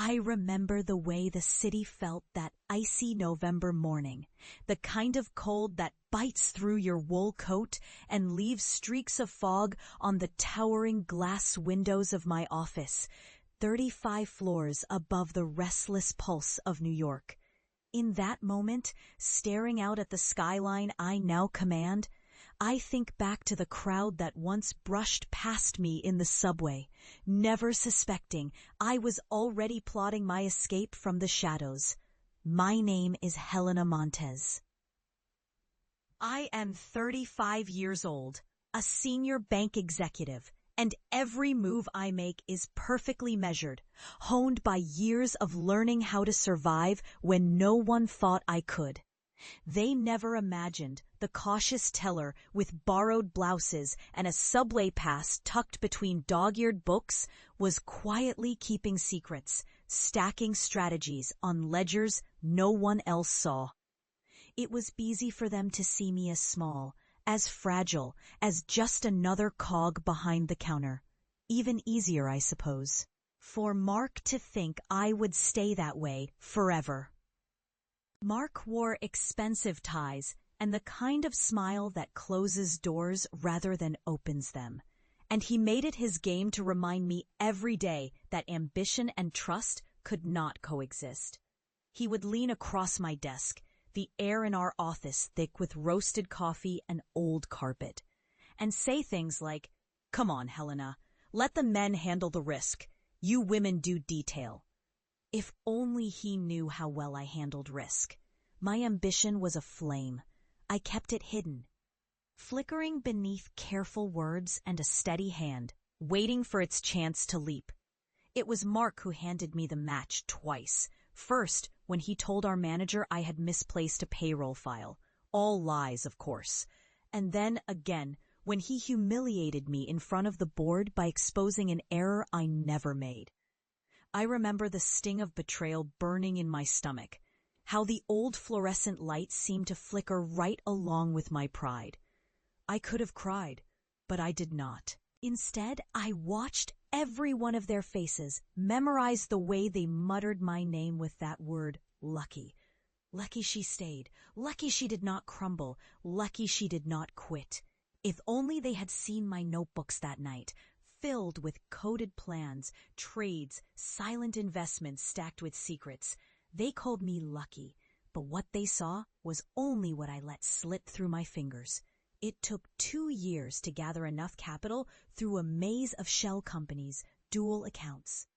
I remember the way the city felt that icy November morning, the kind of cold that bites through your wool coat and leaves streaks of fog on the towering glass windows of my office, 35 floors above the restless pulse of New York. In that moment, staring out at the skyline I now command, I think back to the crowd that once brushed past me in the subway, never suspecting I was already plotting my escape from the shadows. My name is Helena Montez. I am 35 years old, a senior bank executive, and every move I make is perfectly measured, honed by years of learning how to survive when no one thought I could. They never imagined the cautious teller with borrowed blouses and a subway pass tucked between dog-eared books was quietly keeping secrets, stacking strategies on ledgers no one else saw. It was easy for them to see me as small, as fragile, as just another cog behind the counter. Even easier, I suppose, for Mark to think I would stay that way forever. Mark wore expensive ties and the kind of smile that closes doors rather than opens them. And he made it his game to remind me every day that ambition and trust could not coexist. He would lean across my desk, the air in our office thick with roasted coffee and old carpet, and say things like, "Come on, Helena, let the men handle the risk. You women do detail." If only he knew how well I handled risk. My ambition was a flame. I kept it hidden, flickering beneath careful words and a steady hand, waiting for its chance to leap. It was Mark who handed me the match twice. First, when he told our manager I had misplaced a payroll file. All lies, of course. And then again, when he humiliated me in front of the board by exposing an error I never made. I remember the sting of betrayal burning in my stomach, how the old fluorescent lights seemed to flicker right along with my pride. I could have cried, but I did not. Instead, I watched every one of their faces, memorized the way they muttered my name with that word, lucky. Lucky she stayed, lucky she did not crumble, lucky she did not quit. If only they had seen my notebooks that night, filled with coded plans, trades, silent investments stacked with secrets. They called me lucky, but what they saw was only what I let slip through my fingers. It took 2 years to gather enough capital through a maze of shell companies, dual accounts.